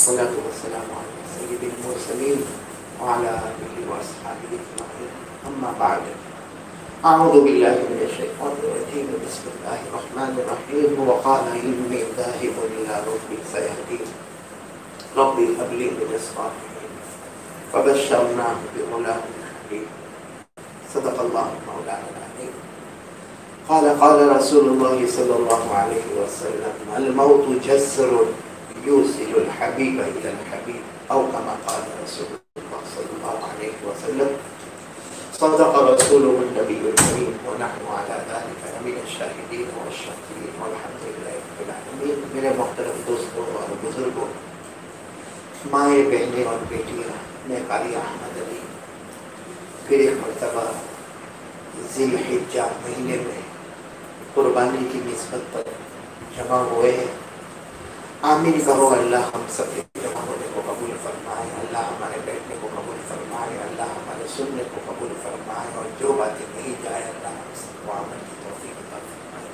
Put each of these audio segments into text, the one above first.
والصلاة والسلام على سيد المرسلين وعلى آله وأصحابه أجمعين أما بعد أعوذ بالله من الشيطان الرجيم بسم الله الرحمن الرحيم وقال إني ذاهب إلى ربي سيهدين ربي هب لي من الصالحين فبشرناه بغلام حليم صدق الله مولانا العظيم قال رسول الله صلى الله عليه وسلم الموت جسر يوصل الحبيب إلى الحبيب أو كما قال رسول الله صلى الله عليه وسلم صدق رسوله النبي الكريم ونحن على ذلك من الشاهدين والشاكرين والحمد لله رب العالمين. میرے محترم دوستوں اور بزرگوں، مائیں بہنیں اور بیٹیاں، میں قاری احمد علی پھر ایک مرتبہ ذی الحجہ مہینے میں قربانی کی نسبت پر جمع ہوئے ہیں. آمین کہو. اللہ ہم سب کے جمع ہونے کو قبول فرمائے، اللہ ہمارے بیٹھنے کو قبول فرمائے، اللہ ہمارے سننے کو قبول فرمائے، اور جو باتیں کہی جائے اللہ ہم سب کو عمل کی توفیق عطا فرمائے.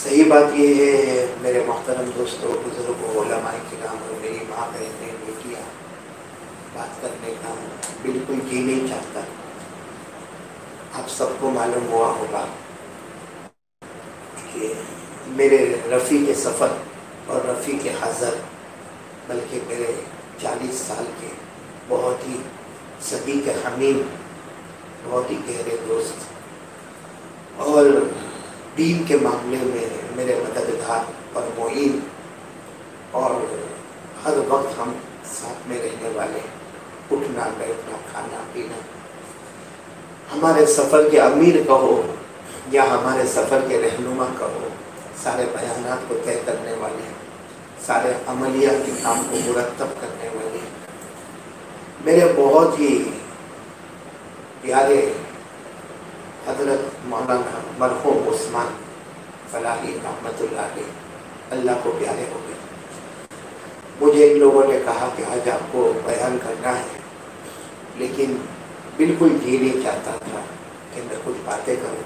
صحیح بات یہ ہے میرے محترم دوستوں، بزرگوں، علماء کرام اور میری ماں بہنیں بیٹیاں، بات کرنے کا بالکل جی نہیں چاہتا. آپ سب کو معلوم ہوا ہوگا کہ میرے رفیق سفر اور رفیق حضر، بلکہ میرے 40 سال کے بہت ہی صدیق حمیم، بہت ہی گہرے دوست، اور دین کے معاملے میں میرے مددگار اور معین، اور ہر وقت ہم ساتھ میں رہنے والے، اٹھنا بیٹھنا کھانا پینا، ہمارے سفر کے امیر کہو یا ہمارے سفر کے رہنما کہو، سارے بیانات کو طے کرنے والے، سارے عملیہ کے کام کو مرتب کرنے والے میرے بہت ہی پیارے حضرت مولانا مرحوم عثمان فلاحی رحمۃ اللہ علیہ، اللہ کو پیارے ہو گئے. مجھے ان لوگوں نے کہا کہ آج آپ کو بیان کرنا ہے، لیکن بالکل جی نہیں چاہتا تھا کہ میں کچھ باتیں کروں.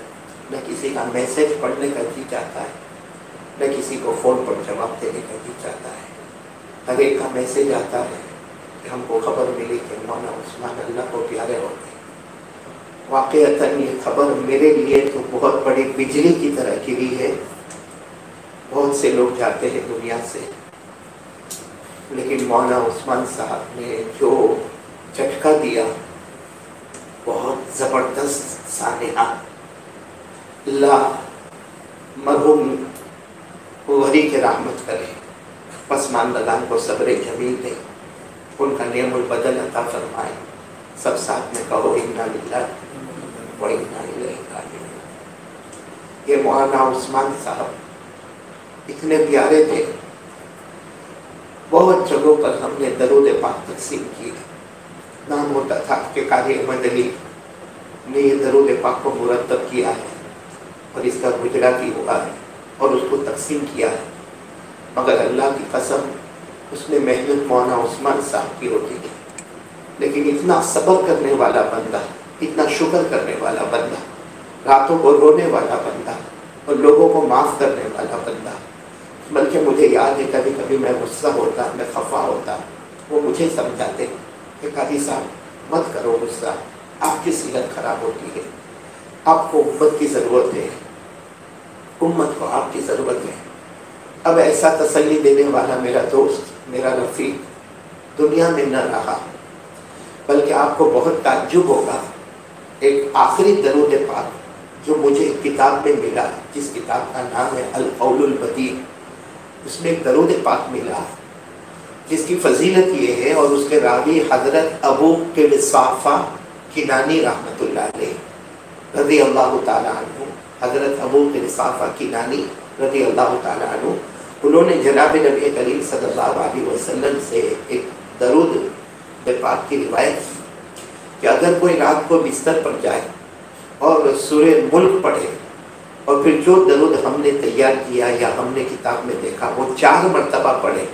نہ کسی کا میسج پڑھنے کا جی چاہتا ہے، نہ کسی کو فون پر جواب دینے کا جی چاہتا ہے. ہر ایک کا میسج آتا ہے کہ ہم کو خبر ملی کہ مولانا عثمان اللہ کو پیارے ہو گئے. واقعتاً یہ خبر میرے لیے تو بہت بڑی بجلی کی طرح گری ہے. بہت سے لوگ جاتے ہیں دنیا سے، لیکن مولانا عثمان صاحب نے جو جھٹکا دیا بہت زبردست سانحہ. اللہ مرحوم غری کے رحمت کرے، پسماندگان کو صبر جمیل دے، ان کا نعم البدل عطا فرمائے. سب ساتھ میں کہو انا للہ و انا الیہ راجعون. یہ مولانا عثمان صاحب اتنے پیارے تھے، بہت جگہوں پر ہم نے درود پاک تقسیم کی. نام ہوتا تھا کہ قاری احمد علی نے یہ درود پاک کو مرتب کیا ہے اور اس کا گجراتی ہوا ہے اور اس کو تقسیم کیا ہے، مگر اللہ کی قسم اس میں محنت مولانا عثمان صاحب کی ہوتی تھی. لیکن اتنا صبر کرنے والا بندہ، اتنا شکر کرنے والا بندہ، راتوں کو رونے والا بندہ اور لوگوں کو معاف کرنے والا بندہ. بلکہ مجھے یاد ہے کبھی کبھی میں غصہ ہوتا، میں خفا ہوتا، وہ مجھے سمجھاتے کہ قاضی صاحب مت کرو غصہ، آپ کی صحت خراب ہوتی ہے، آپ کو امت کی ضرورت ہے، امت کو آپ کی ضرورت ہے. اب ایسا تسلی دینے والا میرا دوست، میرا رفیق دنیا میں نہ رہا. بلکہ آپ کو بہت تعجب ہوگا، ایک آخری درود پاک جو مجھے ایک کتاب میں ملا، جس کتاب کا نام ہے القول البدیع، اس میں ایک درود پاک ملا جس کی فضیلت یہ ہے، اور اس کے راوی حضرت ابو قصافہ کنانی رحمۃ اللہ علیہ رضی اللہ تعالیٰ عنہ، حضرت ابو قصافہ کنانی رضی اللہ تعالیٰ عنہ، انہوں نے جناب نبی کریم صلی اللہ علیہ وسلم سے ایک درود پاک کی روایت کی کہ اگر کوئی رات کو بستر پر جائے اور سورہ ملک پڑھے، اور پھر جو درود ہم نے تیار کیا یا ہم نے کتاب میں دیکھا وہ 4 مرتبہ پڑھے،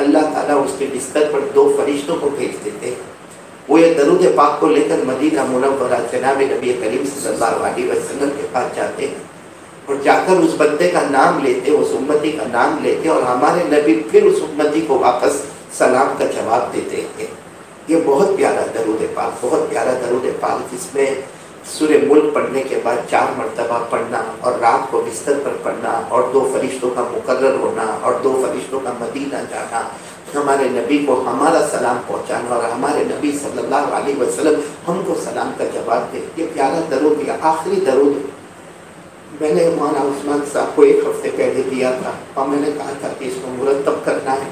اللہ تعالیٰ اس کے بستر پر 2 فرشتوں کو بھیج دیتے ہیں. وہ یہ درود پاک کو لے کر مدینہ منورہ جناب نبی کریم صلی اللہ علیہ وسلم کے پاس جاتے ہیں. اور جا کر اس بندے کا نام لیتے، اس امتی کا نام لیتے، اور ہمارے نبی پھر اس امتی کو واپس سلام کا جواب دیتے ہیں۔ یہ بہت پیارا درود پاک، بہت پیارا درود پاک، جس میں سورہ ملک پڑھنے کے بعد 4 مرتبہ پڑھنا، اور رات کو بستر پر پڑھنا، اور 2 فرشتوں کا مقرر ہونا، اور 2 فرشتوں کا مدینہ جانا، ہمارے نبی کو ہمارا سلام پہنچانا، اور ہمارے نبی صلی اللہ علیہ وسلم ہم کو سلام کا جواب دے۔ یہ پیارا درود، یہ آخری درود میں نے مولانا عثمان صاحب کو 1 ہفتے پہلے دیا تھا، اور میں نے کہا تھا کہ اس کو مرتب کرنا ہے،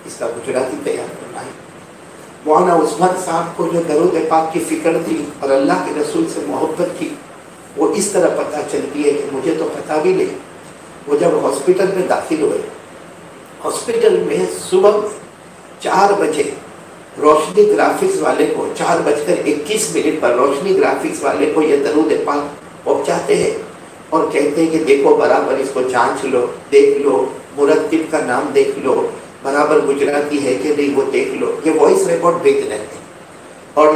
اس کا گجراتی تیار کرنا ہے۔ مولانا عثمان صاحب کو جو درود پاک کی فکر تھی اور اللہ کے رسول سے محبت تھی، وہ اس طرح پتہ چلتی ہے کہ مجھے تو پتہ بھی نہیں۔ وہ جب ہاسپٹل میں داخل ہوئے، ہاسپٹل میں صبح 4 بجے روشنی گرافکس والے کو 4:21 پر روشنی گرافکس والے کو یہ درود پاک پہنچاتے ہیں اور کہتے ہیں کہ دیکھو برابر اس کو جانچ لو، دیکھ لو، مرتب کا نام دیکھ لو، برابر گجراتی ہے کہ نہیں وہ دیکھ لو۔ یہ وائس ریکارڈ بھیج رہے ہیں، اور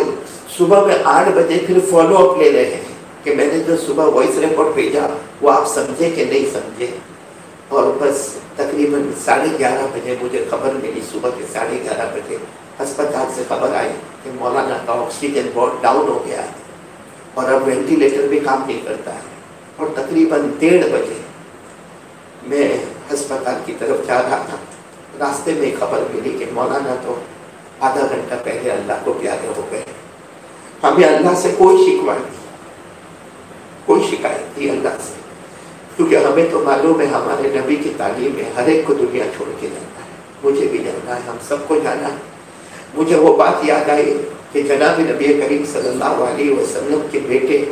صبح میں 8 بجے پھر فالو اپ لے رہے ہیں کہ میں نے جو صبح وائس ریکارڈ بھیجا وہ آپ سمجھے کہ نہیں سمجھے۔ اور بس تقریباً 11:30 بجے مجھے خبر ملی، صبح کے 11:30 بجے ہسپتال سے خبر آئی کہ مولانا کا آکسیجن بہت ڈاؤن ہو گیا ہے اور اب وینٹیلیٹر بھی کام نہیں کرتا ہے۔ اور تقریباً 1:30 بجے میں ہسپتال کی طرف جا رہا تھا، راستے میں خبر ملی کہ مولانا تو آدھا گھنٹہ پہلے اللہ کو پیارے ہو گئے۔ ہمیں اللہ سے کوئی شکوہ نہیں، کوئی شکایت نہیں اللہ سے، کیونکہ ہمیں تو معلوم ہے ہمارے نبی کی تعلیم ہے ہر ایک کو دنیا چھوڑ کے جانا ہے، مجھے بھی جانا ہے، ہم سب کو جانا ہے۔ مجھے وہ بات یاد آئی کہ جناب نبی کریم صلی اللہ علیہ وسلم کے بیٹے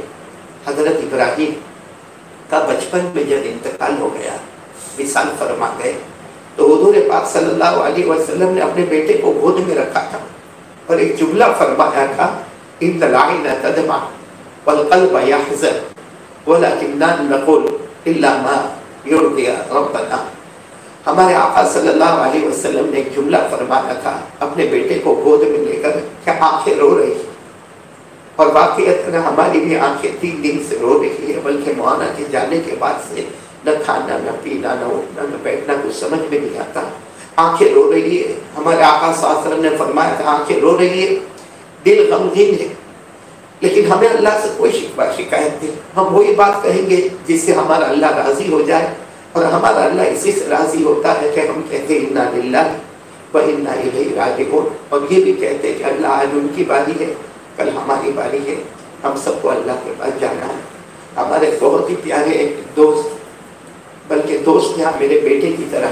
حضرت ابراہیم کا بچپن میں جب انتقال ہو گیا، وصال فرما گئے، تو حضور پاک صلی اللہ علیہ وسلم نے اپنے بیٹے کو گود میں رکھا تھا اور ایک جملہ فرمایا تھا، ان العین تدمع والقلب يحزن ولكننا نقول الا ما يرضي ربنا۔ ہمارے آقا صلی اللہ علیہ وسلم نے ایک جملہ فرمایا تھا اپنے بیٹے کو گود میں لے کر کہ آنکھیں رو رہی، اور واقعیت ہماری بھی آنکھیں 3 دن سے رو رہی ہے، بلکہ مولانا کے جانے کے بعد سے نہ کھانا، نہ پینا، نہ اٹھنا، نہ بیٹھنا کچھ سمجھ میں نہیں آتا، آنکھیں رو رہی ہے۔ ہمارے آقا صلی اللہ علیہ وسلم نے فرمایا تھا آنکھیں رو رہی ہے، دل غمگین ہے، لیکن ہمیں اللہ سے کوئی شکوہ شکایت نہیں۔ ہم وہی بات کہیں گے جس سے ہمارا اللہ راضی ہو جائے، اور ہمارا اللہ اسی سے راضی ہوتا ہے کہ ہم کہتے ہیں انا للہ و انا الیہ راجعون، اور یہ بھی کہتے ہیں کہ اللہ آج ان کی باری ہے، کل ہماری باری ہے، ہم سب کو اللہ کے پاس جانا ہے۔ ہمارے بہت ہی پیارے ایک دوست، بلکہ دوست یہاں میرے بیٹے کی طرح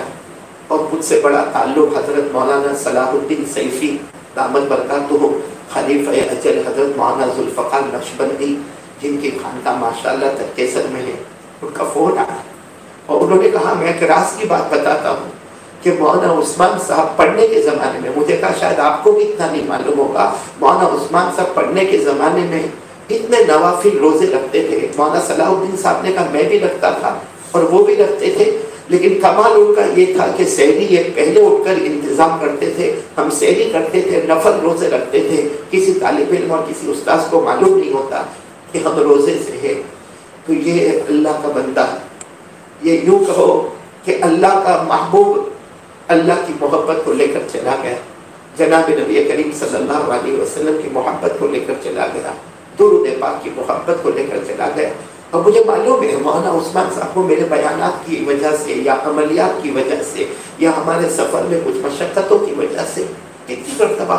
اور مجھ سے بڑا تعلق، حضرت مولانا صلاح الدین سیفی دامت برکاتہ خلیفہ اجل حضرت مولانا ذوالفقار نقشبندی، جن کی خانقاہ ماشاءاللہ تک کیسر میں ہے، ان کا فون آیا اور انہوں نے کہا میں ایک راز کی بات بتاتا ہوں کہ مولانا عثمان صاحب پڑھنے کے زمانے میں، مجھے کہا شاید آپ کو بھی اتنا نہیں معلوم ہوگا، مولانا عثمان صاحب پڑھنے کے زمانے میں اتنے نوافل روزے رکھتے تھے۔ مولانا صلاح الدین صاحب نے کہا میں بھی رکھتا تھا اور وہ بھی رکھتے تھے، لیکن کمال ان کا یہ تھا کہ سحری یہ پہلے اٹھ کر انتظام کرتے تھے، ہم سحری کرتے تھے، نفل روزے رکھتے تھے، کسی طالب علم اور کسی استاذ کو معلوم نہیں ہوتا کہ ہم روزے سے ہیں۔ تو یہ اللہ کا بندہ، یہ یوں کہو کہ اللہ کا محبوب اللہ کی محبت کو لے کر چلا گیا، جناب نبی کریم صلی اللہ علیہ وسلم کی محبت کو لے کر چلا گیا، درود پاک کی محبت کو لے کر چلا گیا۔ اور مجھے معلوم ہے مولانا عثمان صاحب کو میرے بیانات کی وجہ سے یا عملیات کی وجہ سے یا ہمارے سفر میں کچھ مشقتوں کی وجہ سے کتنی مرتبہ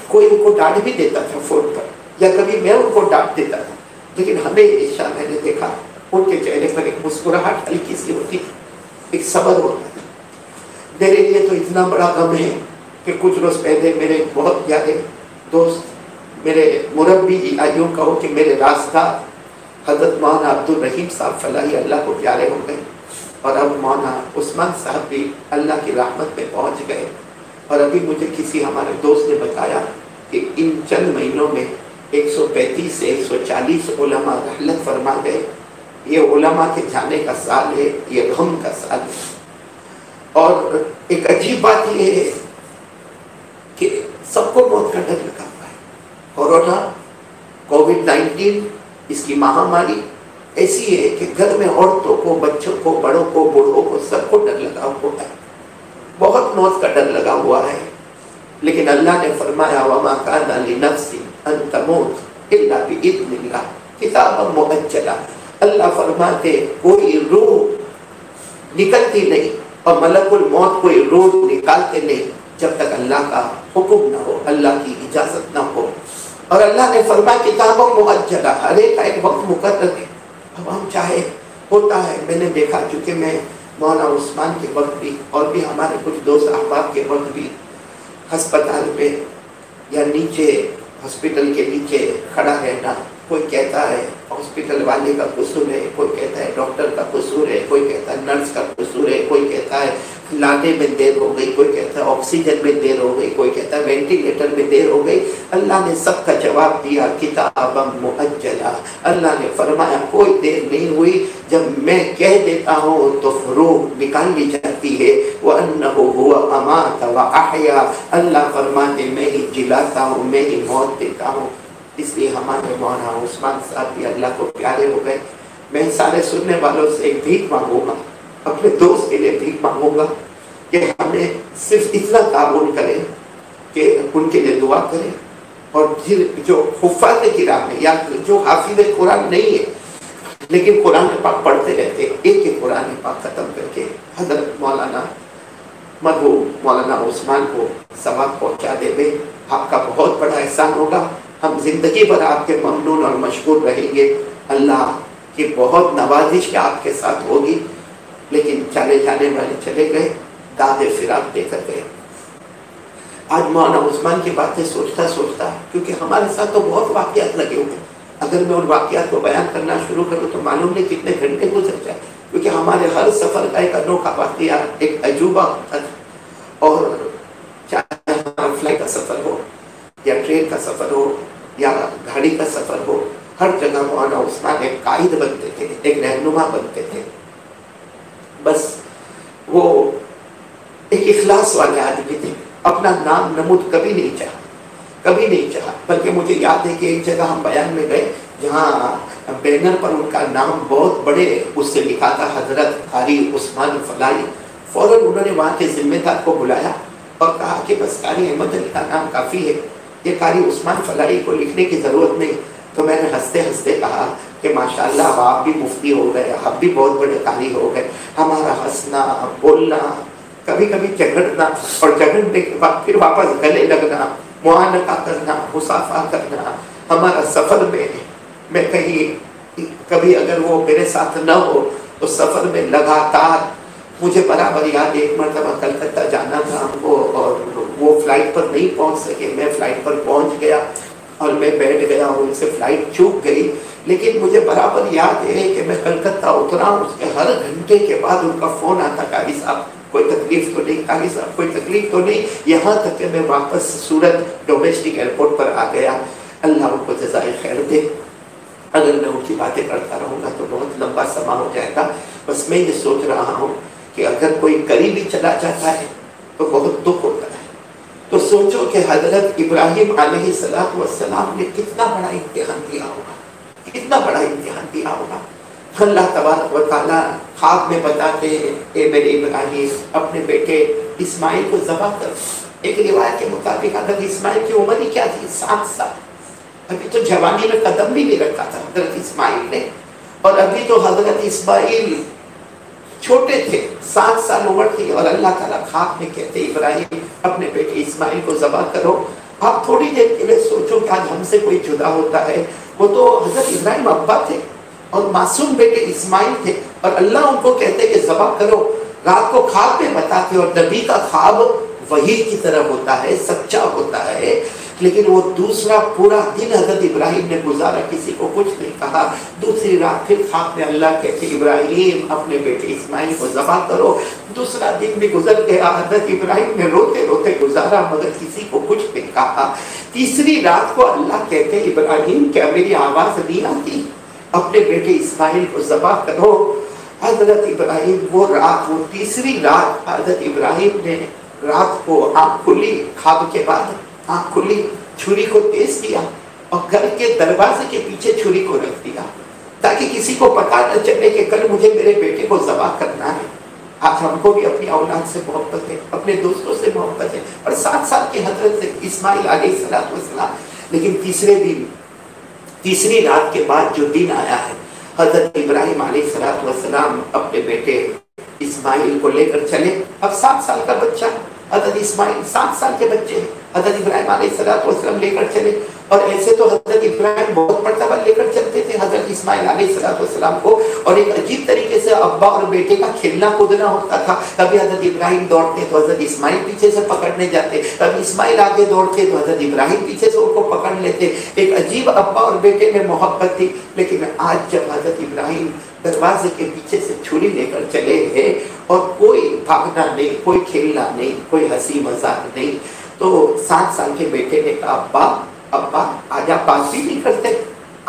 کوئی ان کو ڈانٹ بھی دیتا تھا فون پر، یا کبھی میں ان کو ڈانٹ دیتا تھا، لیکن ہمیشہ میں نے دیکھا ان کے چہرے پر ایک مسکراہٹ ہلکی سی ہوتی، ایک صبر ہوتا تھا۔ میرے لیے تو اتنا بڑا غم ہے کہ کچھ روز پہلے میرے بہت پیارے دوست، میرے مربی، یوں کہو کہ میرے راستہ حضرت مولانا عبد الرحیم صاحب فلاحی اللہ کو پیارے ہو گئے، اور اب مولانا عثمان صاحب بھی اللہ کی رحمت میں پہنچ گئے۔ اور ابھی مجھے کسی ہمارے دوست نے بتایا کہ ان چند مہینوں میں 135 سے 140 علماء رحلت فرما گئے۔ یہ علماء کے جانے کا سال ہے، یہ غم کا سال ہے۔ اور ایک عجیب بات یہ ہے کہ سب کو موت کا ڈر لگا ہوا ہے، کورونا، کووڈ-19 اس کی مہاماری، ایسی ہے کہ گھر میں عورتوں کو، بچوں کو، بڑوں کو، بوڑھوں کو، سب کو ڈر لگا ہوا ہے، بہت موت کا ڈر لگا ہوا ہے. لیکن اللہ نے فرمایا وَمَا كَانَ لِنَفْسٍ أَن تَمُوتَ إِلَّا بِإِذْنِ اللَّهِ كِتَابًا مُؤَجَّلًا. اللہ فرماتے کوئی روح نکلتی نہیں اور ملک الموت کوئی روح نکالتے نہیں جب تک اللہ کا حکم نہ ہو، اللہ کی اجازت نہ ہو. اور اللہ نے فرمایا کتابوں مؤجلہ، ہر ایک کا ایک وقت مقرر ہے. اب ہم چاہے ہوتا ہے، میں نے دیکھا چونکہ میں مولانا عثمان کے وقت بھی اور بھی ہمارے کچھ دوست احباب کے وقت بھی ہسپتال میں یا نیچے ہاسپٹل کے نیچے کھڑا رہنا، کوئی کہتا ہے ہاسپٹل والے کا قصور ہے، کوئی کہتا ہے ڈاکٹر کا قصور ہے، کوئی کہتا ہے نرس کا قصور ہے، کوئی کہتا ہے لانے میں دیر ہو گئی، کوئی کہتا ہے آکسیجن میں دیر ہو گئی، کوئی کہتا ہے وینٹیلیٹر میں دیر ہو گئی. اللہ نے سب کا جواب دیا کتابا مؤجلہ. اللہ نے فرمایا کوئی دیر نہیں ہوئی، جب میں کہہ دیتا ہوں تو روح نکال لی جاتی ہے. وَأَنَّهُ هُوَ أَمَاتَ وَأَحْيَا. اللہ فرماتے میں ہی جلاتا ہوں، میں ہی موت دیتا ہوں. اس لیے ہمارے مولانا عثمان صاحب بھی اللہ کو پیارے ہو گئے. میں سارے سننے والوں سے ایک بھیک مانگوں گا، اپنے دوست کے لیے بھیک مانگوں گا کہ ہمیں صرف اتنا تعاون کریں کہ ان کے لیے دعا کریں. اور جو حفاظ کرام ہے یا جو حافظ قرآن نہیں ہے لیکن قرآن پاک پڑھتے رہتے ہیں، ایک ایک قرآن پاک ختم کر کے حضرت مولانا مرحوم مولانا عثمان کو ثواب پہنچا دے گے، آپ کا بہت بڑا احسان ہوگا. ہم زندگی بھر آپ کے ممنون اور مشکور رہیں گے. اللہ کی بہت نوازش آپ کے ساتھ ہوگی. لیکن چلے جانے والے چلے گئے، دادے فراق دے کر گئے. آج مولانا عثمان کی باتیں سوچتا سوچتا، کیونکہ ہمارے ساتھ تو بہت واقعات لگے ہوئے، اگر میں ان واقعات کو بیان کرنا شروع کروں تو معلوم نہیں کتنے گھنٹے گزر جائے، کیونکہ ہمارے ہر سفر کا ایک انوکھا واقعہ، ایک عجوبہ ہوتا تھا. اور چاہے ہمارا فلائٹ کا سفر ہو یا ٹرین کا سفر ہو یا گاڑی کا سفر ہو، ہر جگہ مولانا عثمان ایک قائد بنتے تھے، ایک رہنما بنتے تھے. بس وہ ایک اخلاص والے آدمی تھے، اپنا نام نمود کبھی نہیں چاہا، کبھی نہیں چاہا. بلکہ مجھے یاد ہے کہ ایک جگہ ہم بیان میں گئے جہاں بینر پر ان کا نام بہت بڑے اس سے لکھا تھا حضرت قاری عثمان فلاحی. فوراً انہوں نے وہاں کے ذمہ دار کو بلایا اور کہا کہ بس قاری احمد علی کا نام کافی ہے، یہ قاری عثمان فلاحی کو لکھنے کی ضرورت نہیں. تو میں نے ہنستے ہنستے کہا کہ ماشاءاللہ اب آپ بھی مفتی ہو گئے، آپ بھی بہت بڑے قاری ہو گئے. ہمارا ہنسنا، بولنا، کبھی کبھی جھگڑنا اور جھگڑنے کے بعد پھر واپس گلے لگنا، معانقہ کرنا، مصافحہ کرنا، ہمارا سفر میں کہیں کبھی اگر وہ میرے ساتھ نہ ہو تو سفر میں لگاتار مجھے برابر یاد، ایک مرتبہ کلکتہ جانا تھا ہم کو اور وہ فلائٹ پر نہیں پہنچ سکے، میں فلائٹ پر پہنچ گیا اور میں بیٹھ گیا اور ان سے فلائٹ چوک گئی. لیکن مجھے برابر یاد ہے کہ میں کلکتہ اترا، اس کے ہر گھنٹے کے بعد ان کا فون آتا، قاری صاحب کوئی تکلیف تو نہیں، قاری صاحب کوئی تکلیف تو نہیں. یہاں تک کہ میں واپس سورت ڈومیسٹک ایئرپورٹ پر آ گیا. اللہ ان کو جزائے خیر دے. اگر میں ان کی باتیں کرتا رہوں گا تو بہت لمبا سما ہو جائے گا. بس میں یہ سوچ رہا ہوں کہ اگر کوئی قریبی چلا جاتا ہے تو بہت دکھ ہوتا ہے. تو سوچو کہ حضرت ابراہیم علیہ السلام نے کتنا بڑا امتحان دیا ہوگا، کتنا بڑا امتحان دیا ہوگا. اللہ تبارک و تعالیٰ خواب میں بتاتے ہیں اے میرے ابراہیم اپنے بیٹے اسماعیل کو ذبح کر. ایک روایت کے مطابق حضرت اسماعیل کی عمر ہی کیا تھی؟ 7 سال. ابھی تو جوانی میں قدم بھی نہیں رکھا تھا حضرت اسماعیل نے، اور ابھی تو حضرت اسماعیل چھوٹے تھے، 7 سال عمر تھی. اور اللہ تعالیٰ خواب میں کہتے ابراہیم اپنے بیٹے اسماعیل کو ذبح کرو. آپ تھوڑی دیر کے لیے سوچو کہ آج ہم سے کوئی جدا ہوتا ہے. وہ تو حضرت ابراہیم ابا تھے اور معصوم بیٹے اسماعیل تھے، اور اللہ ان کو کہتے کہ ذبح کرو. رات کو خواب میں بتاتے، اور نبی کا خواب وحی کی طرح ہوتا ہے، سچا ہوتا ہے. لیکن وہ دوسرا پورا دن حضرت ابراہیم نے گزارا، کسی کو کچھ نہیں کہا. دوسری رات پھر خواب میں اللہ کہتے ابراہیم اپنے بیٹے اسماعیل کو ذبح کرو. دوسرا دن بھی گزر گیا، حضرت ابراہیم نے روتے روتے گزارا مگر کسی کو کچھ نہیں کہا. تیسری رات کو اللہ کہتے ابراہیم کیا میری آواز نہیں آتی؟ اپنے بیٹے اسماعیل کو ذبح کرو. حضرت ابراہیم وہ رات، وہ تیسری رات حضرت ابراہیم نے رات کو آنکھ کھلی، خواب کے بعد آنکھ کھلی، چھری کو تیز کیا اور گھر کے دروازے کے پیچھے چھری کو رکھ دیا تاکہ کسی کو پتا نہ چلے کہ کل مجھے میرے بیٹے کو ذبح کرنا ہے۔ آج ہم کو بھی اپنی اولاد سے محبت ہے، اپنے دوستوں سے محبت ہے، اور 7 سال کے حضرت اسماعیل علیہ السلام، لیکن تیسری رات کے بعد جو دن آیا ہے، حضرت ابراہیم علیہ السلام اپنے بیٹے اسماعیل کو لے کر چلے۔ اب 7 سال کا بچہ، حضرت اسماعیل 7 سال کے بچے ہیں، حضرت ابراہیم علیہ السلام لے کر چلے۔ اور ایسے تو حضرت ابراہیم بہت مرتبہ لے کر چلتے تھے حضرت اسماعیل علیہ السلام کو، اور ایک عجیب طریقے سے ابا اور بیٹے کا کھیلنا کودنا ہوتا تھا۔ کبھی حضرت ابراہیم دوڑتے تو حضرت اسماعیل پیچھے سے پکڑنے جاتے، کبھی اسماعیل آگے دوڑتے تو حضرت ابراہیم پیچھے سے ان کو پکڑ لیتے۔ ایک عجیب ابا اور بیٹے میں محبت تھی۔ لیکن آج جب حضرت ابراہیم دروازے کے پیچھے سے چھری لے کر چلے ہیں اور کوئی بھاگنا نہیں، کوئی کھیلنا نہیں، کوئی ہنسی مذاق نہیں، تو 7 سال کے بیٹے نے کہا ابا آج آپ بات بھی نہیں کرتے،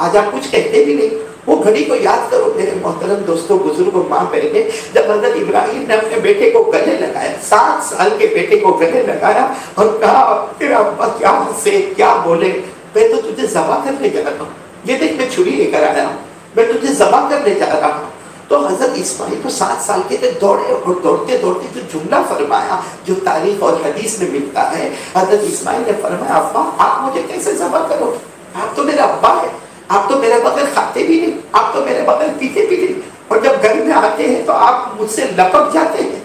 آج آپ کچھ کہتے بھی نہیں۔ وہ گھڑی کو یاد کرو میرے محترم دوستوں، بزرگوں، ماں بہنیں، جب حضرت ابراہیم نے اپنے بیٹے کو گلے لگایا، 7 سال کے بیٹے کو گلے لگایا اور کہا تیرا ابا کیا ہنسے کیا بولے، میں تو تجھے ذبح کرنے جا رہا ہوں، یہ دیکھ میں چھری لے کر آیا ہوں، میں تجھے ذبح کرنے جا رہا ہوں۔ تو حضرت اسماعیل تو 7 سال کے تھے، دوڑے اور دوڑتے دوڑتے جو جملہ فرمایا جو تاریخ اور حدیث میں ملتا ہے، حضرت اسماعیل نے فرمایا ابا آپ مجھے کیسے ذبح کرو گے، آپ تو میرا ابا ہے، آپ تو میرے بغیر کھاتے بھی نہیں، آپ تو میرے بغیر پیتے بھی نہیں، اور جب گھر میں آتے ہیں تو آپ مجھ سے لپک جاتے ہیں،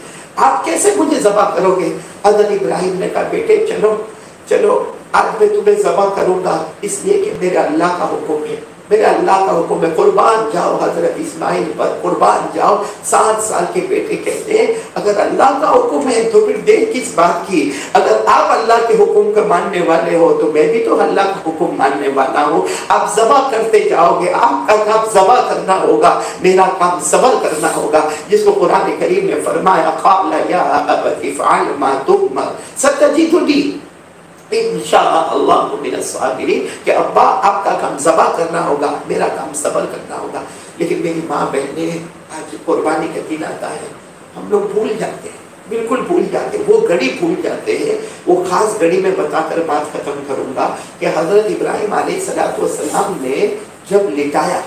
آپ کیسے مجھے ذبح کرو گے۔ حضرت ابراہیم نے کہا بیٹے چلو آج میں تمہیں ذبح کروں گا، اس لیے کہ میرے اللہ کا حکم ہے، میرے اللہ کا حکم ہے، قربان جاؤ حضرت اسماعیل پر، قربان جاؤ۔ 7 سال کے بیٹے کہتے ہیں اگر اللہ کا حکم ہے تو پھر دیر کس بات کی، اگر آپ اللہ کے حکم کا ماننے والے ہو تو میں بھی تو اللہ کا حکم ماننے والا ہوں، آپ ذبح کرتے جاؤ گے، آپ کا کام ذبح کرنا ہوگا، میرا کام صبر کرنا ہوگا، جس کو قرآن کریم نے فرمایا قال یا ابت افعل ما تؤمر ستجدنی انشاء اللہ من الصابرین، کہ ابا آپ کا کام ذبح کرنا ہوگا، میرا کام صبر کرنا ہوگا۔ لیکن میری ماں بہنیں آج قربانی کا دن آتا ہے، ہم لوگ بھول جاتے ہیں، بالکل بھول جاتے ہیں، وہ گھڑی بھول جاتے ہیں۔ وہ خاص گھڑی میں بتا کر بات ختم کروں گا کہ حضرت ابراہیم علیہ السلام نے جب لٹایا،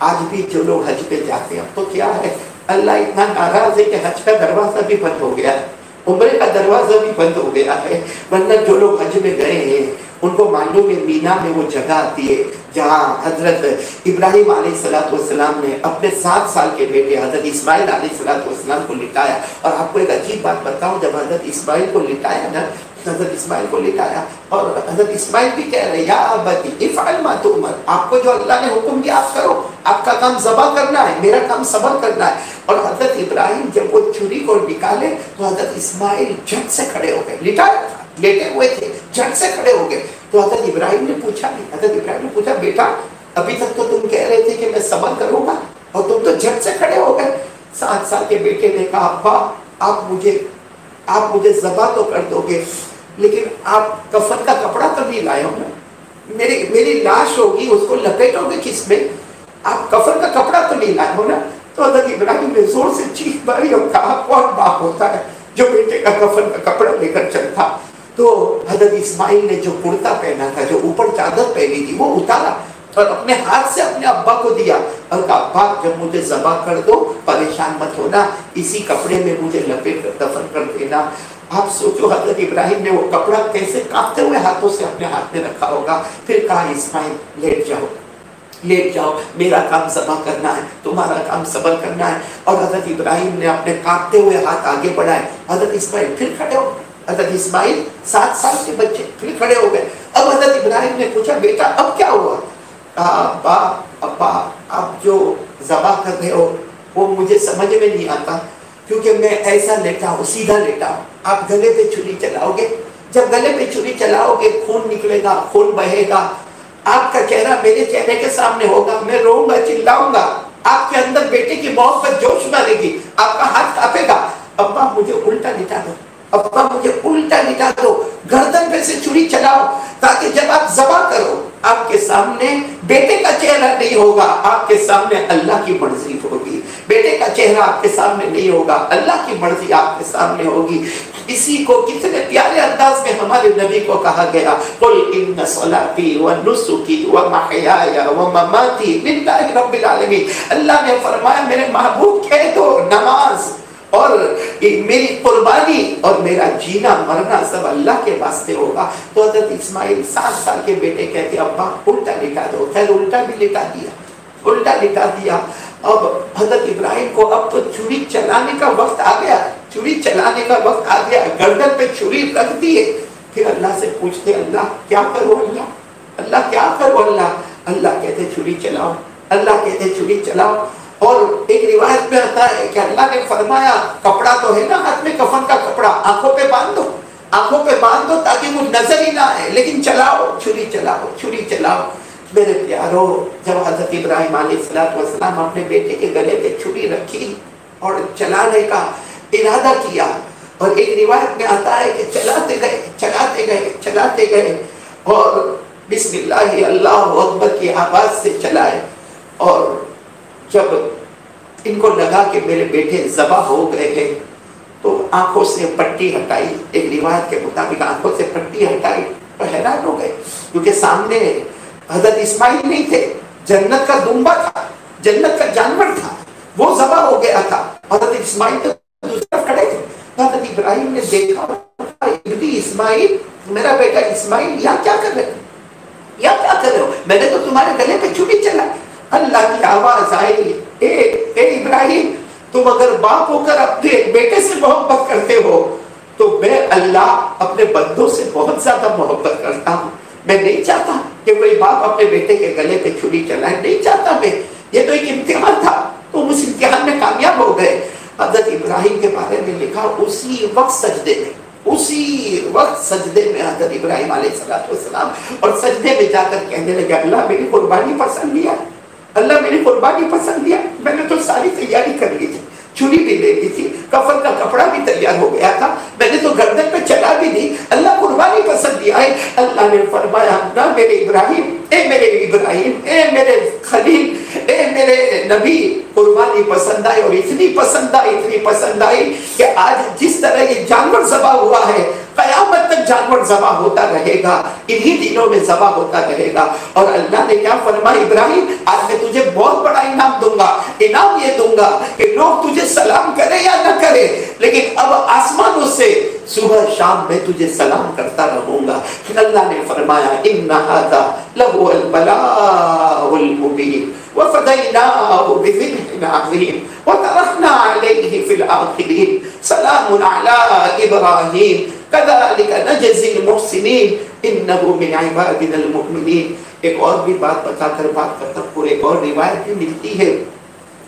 آج بھی جو لوگ حج پہ جاتے ہیں، اب تو کیا ہے اللہ اتنا ناراض ہے کہ حج کا دروازہ بھی بند ہو گیا ہے، عمرے کا دروازہ بھی بند ہو گیا ہے، ورنہ جو لوگ حج میں گئے ہیں ان کو معلوم ہے مینا میں وہ جگہ آتی ہے جہاں حضرت ابراہیم علیہ السلام نے اپنے 7 سال کے بیٹے حضرت اسماعیل علیہ السلام کو لٹایا۔ اور آپ کو ایک عجیب بات بتاؤں، جب حضرت اسماعیل کو لٹایا نا، حضرت اسماعیل کو لٹایا اور حضرت اسماعیل بھی کہہ رہے یا ابتی افعل ما تؤمر، آپ کو جو اللہ نے حکم دیا آپ کرو، آپ کا کام ذبح کرنا ہے، میرا کام صبر کرنا ہے۔ اور حضرت ابراہیم جب وہ چھری کو نکالے تو حضرت اسماعیل جھٹ سے کھڑے ہو گئے، لٹایا تھا، لیٹے ہوئے تھے، جھٹ سے کھڑے ہو گئے۔ تو حضرت ابراہیم نے پوچھا نہیں، حضرت ابراہیم نے پوچھا بیٹا ابھی تک تو تم کہہ رہے تھے کہ میں صبر کروں گا اور تم تو جھٹ سے کھڑے ہو گئے۔ 7 سال کے بیٹے نے کہا ابا آپ مجھے ذبح تو کر دو گے لیکن آپ کفن کا کپڑا تو نہیں لائے ہو نا، میری لاش ہوگی اس کو لپیٹو گے کس میں، آپ کفن کا کپڑا تو نہیں لائے ہو نا۔ تو حضرت ابراہیم نے زور سے چیخ ماری اور کہا کون باپ ہوتا ہے جو بیٹے کا کفن کا کپڑا لے کر چلتا۔ تو حضرت اسماعیل نے جو کرتا پہنا تھا، جو اوپر چادر پہنی تھی، وہ اتارا اور اپنے ہاتھ سے اپنے ابا کو دیا اور کہا ابا جب مجھے ذبح کر دو پریشان مت ہونا، اسی کپڑے میں مجھے لپیٹ کر دفن کر دینا۔ آپ سوچو حضرت ابراہیم نے وہ کپڑا کیسے کانپتے ہوئے ہاتھوں سے اپنے ہاتھ میں رکھا ہوگا۔ پھر کہا اسماعیل لیٹ جاؤ، میرا کام ذبح کرنا ہے، تمہارا کام صبر کرنا ہے۔ اور حضرت ابراہیم نے اپنے کانپتے ہوئے ہاتھ آگے بڑھائے، حضرت اسماعیل پھر کھڑے ہو گئے، حضرت اسماعیل 7 سال کے بچے پھر کھڑے ہو گئے۔ اب حضرت ابراہیم نے پوچھا بیٹا اب کیا ہوا؟ ابا آپ جو ذبح کر رہے ہو وہ مجھے سمجھ میں نہیں آتا، کیونکہ میں ایسا لیٹا ہوں، سیدھا لیٹا ہوں، آپ گلے پہ چھری چلاؤ گے، جب گلے پہ چھری چلاؤ گے خون نکلے گا، خون بہے گا، آپ کا چہرہ میرے چہرے کے سامنے ہوگا، میں روؤں گا، چلاؤں گا، آپ کے اندر بیٹے کی محبت جوش مارے گی، آپ کا ہاتھ کانپے گا۔ ابا مجھے الٹا لٹا دو، ابا مجھے الٹا لٹا دو، گردن پہ سے چھری چلاؤ تاکہ جب آپ ذبح کرو آپ کے سامنے بیٹے کا چہرہ نہیں ہوگا، آپ کے سامنے اللہ کی مرضی ہوگی۔ بیٹے کا چہرہ آپ کے سامنے نہیں ہوگا، اللہ کی مرضی آپ کے سامنے ہوگی۔ اسی کو کتنے پیارے انداز میں ہمارے نبی کو کہا گیا، قل ان صلاتی ونسکی ومحیای ومماتی للہ رب العالمین۔ اللہ نے فرمایا میرے محبوب کہہ دو نماز اور میری قربانی اور میرا جینا مرنا سب اللہ کے واسطے ہوگا۔ تو حضرت اسماعیل 7 سال کے بیٹے کہتے ابا الٹا لٹا دو، خیر الٹا بھی لٹا دیا، الٹا لٹا دیا۔ اب حضرت ابراہیم کو اب تو چھری چلانے کا وقت آ گیا، چھری چلانے کا وقت آ گیا، گردن پہ چھری رکھ دیے۔ پھر اللہ سے پوچھتے اللہ کیا کرو، اللہ کیا کرو، اللہ کہتے چھری چلاؤ، اللہ کہتے چھری چلاؤ۔ اور ایک روایت میں آتا ہے کہ اللہ نے فرمایا کپڑا تو ہے نا ہاتھ میں، کفن کا کپڑا آنکھوں پہ باندھ دو، آنکھوں پہ باندھ دو تاکہ وہ نظر ہی نہ آئے، لیکن چلاؤ، چھری چلاؤ، چھری چلاؤ۔ میرے پیارو، جب حضرت ابراہیم علیہ السلام اپنے بیٹے کے گلے پہ چھری رکھی اور چلانے کا ارادہ کیا، اور ایک روایت میں آتا ہے کہ چلاتے گئے چلاتے گئے چلاتے گئے اور بسم اللہ اللہ اکبر کی آواز سے چلائے، اور جب ان کو لگا کہ میرے بیٹے ذبح ہو گئے ہیں تو آنکھوں سے پٹی ہٹائی، ایک روایت کے مطابق آنکھوں سے پٹی ہٹائی، تو حیران ہو گئے کیونکہ سامنے حضرت اسماعیل نہیں تھے، جنت کا دمبا تھا، جنت کا جانور تھا، وہ ذبح ہو گیا تھا، حضرت اسماعیل تو دوسری طرف کھڑے تھے۔ حضرت ابراہیم نے دیکھا ابنی اسماعیل، میرا بیٹا اسماعیل یہاں کیا کر رہے ہو، یہاں کیا کر رہے ہو، میں نے تو تمہارے گلے پہ چھری چلائی۔ اللہ کی آواز آئی، اے ابراہیم تم اگر باپ ہو کر اپنے بیٹے سے محبت کرتے ہو تو میں اللہ اپنے بندوں سے بہت زیادہ محبت کرتا ہوں، میں نہیں چاہتا کہ کوئی باپ اپنے بیٹے کے گلے پہ چھری چلائے، نہیں چاہتا میں، یہ تو ایک امتحان تھا، تم اس امتحان میں کامیاب ہو گئے۔ حضرت ابراہیم کے بارے میں لکھا اسی وقت سجدے میں، اسی وقت سجدے میں حضرت ابراہیم علیہ السلام اور سجدے میں جا کر کہنے لگے اللہ میری قربانی پسند لیا، اللہ میری قربانی پسند لیا، میں نے تو ساری تیاری کر لی تھی، چھری بھی لے لی تھی، کفن کا کپڑا بھی تیار ہو گیا تھا، میں نے تو گردن پہ چلا بھی دی، اللہ قربانی پسند لیا ہے۔ اللہ نے فرمایا نہ میرے ابراہیم، اے میرے ابراہیم، اے میرے خلیل، اے میرے نبی، قربانی پسند آئی، اور اتنی پسند آئی، اتنی پسند آئی کہ آج جس طرح یہ جانور ذبح ہوا ہے قیامت تک جانور ذبح ہوتا رہے گا، انہی دنوں میں ذبح ہوتا رہے گا۔ اور اللہ نے کیا فرمایا ابراہیم آج میں تجھے بہت بڑا انعام دوں گا، انعام یہ دوں گا کہ لوگ تجھے سلام کرے یا نہ کرے لیکن اب آسمانوں سے صبح شام میں تجھے سلام کرتا رہوں گا۔ اللہ نے فرمایا ان ھذا لہو البلاء المبین وفدیناہ بذبح عظیم وترکنا علیہ فی الآخرین سلام علی ابراہیم کذالک نجزی المحسنین انہ من عبادنا المؤمنین۔ ایک اور بھی بات بتا کر بات کرتا ہوں، ایک اور روایت بھی ملتی ہے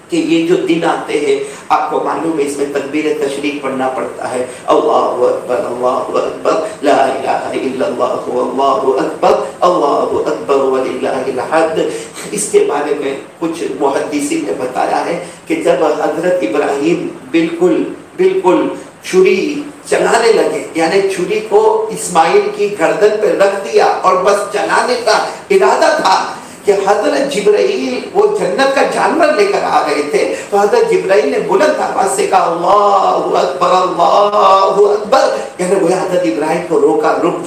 کہ یہ جو دن آتے ہیں آپ کو معلوم ہے اس میں تکبیر تشریق پڑھنا پڑتا ہے، اللہ اکبر اللہ اکبر لا الہ الا اللہ واللہ اکبر اللہ اکبر وللہ الحمد۔ اس کے بارے میں کچھ محدثین نے بتایا ہے کہ جب حضرت ابراہیم بالکل چھری چلانے لگے، یعنی چھری کو اسماعیل کی گردن پہ رکھ دیا اور بس چلانے کا ارادہ تھا کہ حضرت جبرائیل وہ جنت کا جانور لے کر آ رہے تھے، تو حضرت جبرائیل نے بلند آواز سے کہا اللہ اکبر اللہ اکبر، یعنی وہ حضرت ابراہیم کو روکا رک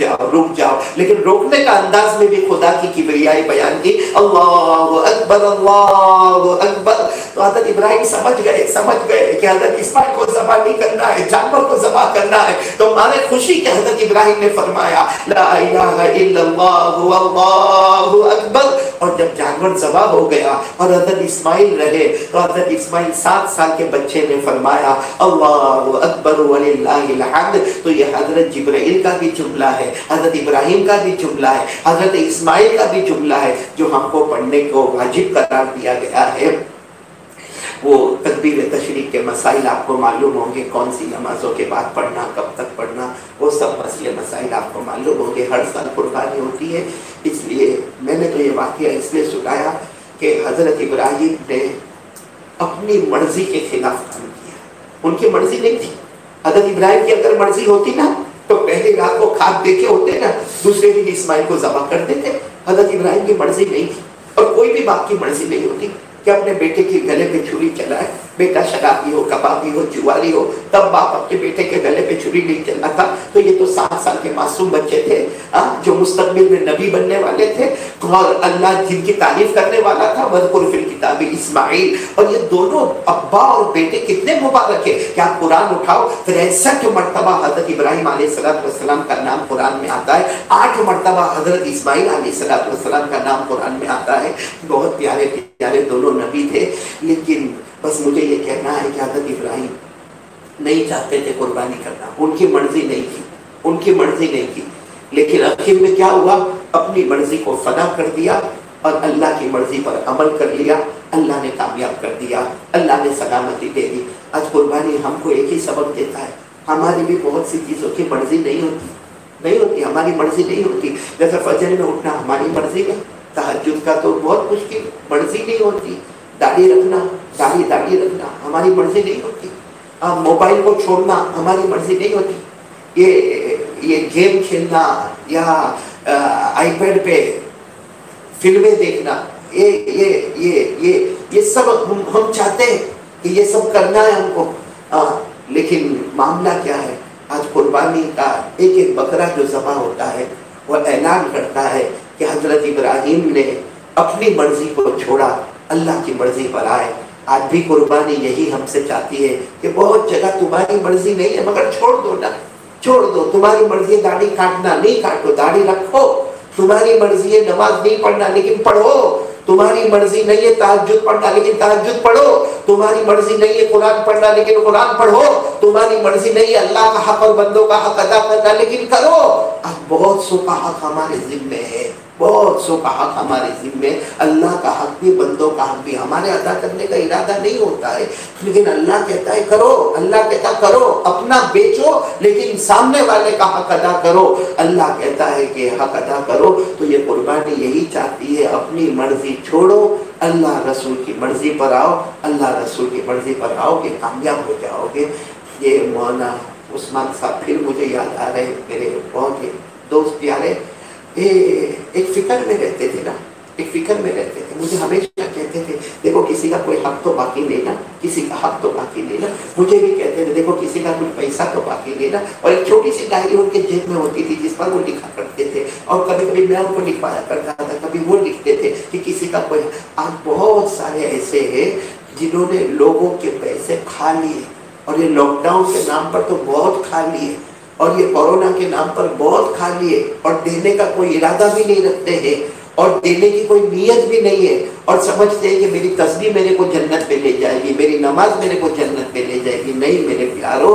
جاؤ، لیکن روکنے کا انداز میں بھی خدا کی کبریائی بیان کی، اللہ اکبر اللہ اکبر۔ تو حضرت ابراہیم سمجھ گئے کہ حضرت اسماعیل کو ذبح نہیں کرنا ہے، جانور کو ذبح کرنا ہے، تو مارے خوشی کہ حضرت ابراہیم نے فرمایا لا الہ الا اللہ واللہ اکبر۔ اور جب جانور ذبح ہو گیا اور حضرت اسماعیل رہے تو حضرت اسماعیل 7 سال کے بچے نے فرمایا اللہ اکبر وللہ الحمد۔ تو یہ حضرت جبرائیل کا بھی جملہ ہے، حضرت ابراہیم کا بھی جملہ ہے، حضرت اسماعیل کا بھی جملہ ہے جو ہم کو پڑھنے کو واجب قرار دیا گیا ہے۔ وہ تکبیر تشریق کے مسائل آپ کو معلوم ہوں گے، کون سی نمازوں کے بعد پڑھنا، کب تک پڑھنا، وہ سب مسئلے مسائل آپ کو معلوم ہوں گے۔ ہر سال قربانی ہوتی ہے، اس لیے میں نے تو یہ واقعہ اس لیے سنایا کہ حضرت ابراہیم نے اپنی مرضی کے خلاف کام کیا، ان کی مرضی نہیں تھی۔ حضرت ابراہیم کی اگر مرضی ہوتی نا تو پہلی رات کو کھاد دیکھے ہوتے نا، دوسرے دن اسماعیل کو ذبح کر دیتے۔ حضرت ابراہیم کی مرضی نہیں تھی، اور کوئی بھی باپ کی مرضی نہیں ہوتی کہ اپنے بیٹے کے گلے پہ چھری چلائے۔ بیٹا شرابی ہو, کبابی ہو, جواری ہو, تب باپ اپنے بیٹے کے گلے پہ چھری نہیں چلنا تھا. تو یہ تو 7 سال کے معصوم بچے تھے جو مستقبل میں نبی بننے والے تھے, اور اللہ جن کی تعریف کرنے والا تھا, وذکر فی الکتاب اسماعیل. اور یہ دونوں ابا اور بیٹے کتنے مبارک ہے کہ آپ قرآن اٹھاؤ 63 مرتبہ حضرت ابراہیم علیہ السلام کا نام قرآن میں آتا ہے, 8 مرتبہ حضرت اسماعیل علیہ السلام کا نام قرآن میں آتا ہے. بہت پیارے پیارے دونوں نبی تھے. لیکن بس مجھے یہ کہنا ہے کہ حضرت ابراہیم نہیں چاہتے تھے قربانی کرنا, ان کی مرضی نہیں تھی, ان کی مرضی نہیں تھی. لیکن آخر میں کیا ہوا, اپنی مرضی کو فنا کر دیا اور اللہ کی مرضی پر عمل کر لیا. اللہ نے کامیاب کر دیا, اللہ نے سلامتی دے دی. آج قربانی ہم کو ایک ہی سبق دیتا ہے, ہماری بھی بہت سی چیزوں کی مرضی نہیں ہوتی, ہماری مرضی نہیں ہوتی. جیسے فجر میں اٹھنا ہماری مرضی میں, تہجد کا تو بہت مشکل, مرضی نہیں ہوتی. داڑھی رکھنا ہماری مرضی نہیں ہوتی. موبائل کو چھوڑنا ہماری مرضی نہیں ہوتی. یہ گیم کھیلنا یا آئی پیڈ پہ فلمیں دیکھنا, یہ سب ہم چاہتے ہیں کہ یہ سب کرنا ہے ہم کو. لیکن معاملہ کیا ہے, آج قربانی کا ایک بکرا جو ذبح ہوتا ہے وہ اعلان کرتا ہے کہ حضرت ابراہیم نے اپنی مرضی کو چھوڑا, اللہ کی مرضی پر آئے. آج بھی قربانی یہی ہم سے چاہتی ہے کہ بہت جگہ تمہاری مرضی نہیں ہے مگر چھوڑ دو نا, چھوڑ دو. تمہاری مرضی ہے داڑھی کاٹنا, نہیں کاٹو, داڑھی رکھو. تمہاری مرضی ہے نماز نہیں پڑھنا لیکن پڑھو. تمہاری مرضی نہیں ہے تہجد پڑھنا لیکن تہجد پڑھو. تمہاری مرضی نہیں ہے قرآن پڑھنا لیکن قرآن پڑھو. تمہاری مرضی نہیں ہے اللہ کا حق اور بندوں کا حق ادا کرنا لیکن کرو. اب بہت سو کا حق ہمارے ذمے ہے, بہت سو کا حق ہمارے ذمے. اللہ کا حق بھی بندوں کا حق بھی ہمارے ادا کرنے کا ارادہ نہیں ہوتا ہے, لیکن اللہ کہتا ہے کرو. اللہ کہتا کرو, اپنا بیچو لیکن سامنے والے کا حق ادا کرو. اللہ کہتا ہے کہ حق ادا کرو. تو یہ قربانی یہی چاہتی ہے, اپنی مرضی چھوڑو, اللہ رسول کی مرضی پر آؤ. اللہ رسول کی مرضی پر آؤ کہ کامیاب ہو جاؤ گے. یہ مولانا عثمان صاحب پھر مجھے یاد آ رہے, میرے بہت ہی دوست پیارے, ایک فکر میں رہتے تھے نا, ایک فکر میں رہتے تھے. مجھے ہمیشہ کہتے تھے دیکھو کسی کا کوئی حق تو باقی لینا, کسی کا حق تو باقی لینا. مجھے بھی کہتے تھے دیکھو کسی کا کچھ پیسہ تو باقی لینا. اور ایک چھوٹی سی ڈائری ان کے جیب میں ہوتی تھی جس پر وہ لکھا کرتے تھے, اور کبھی کبھی میں ان کو لکھوایا کرتا تھا, کبھی وہ لکھتے تھے کہ کسی کا کوئی. آج بہت سارے ایسے ہیں جنہوں نے لوگوں کے پیسے کھا لیے, اور یہ لاک ڈاؤن کے نام پر تو بہت کھا لیے, اور یہ کورونا کے نام پر بہت کھا لیے, اور دینے کا کوئی ارادہ بھی نہیں رکھتے ہیں, اور دینے کی کوئی نیت بھی نہیں ہے, اور سمجھتے ہیں کہ میری تسبیح میرے کو جنت پہ لے جائے گی, میری نماز میرے کو جنت پہ لے جائے گی. نہیں میرے پیارو,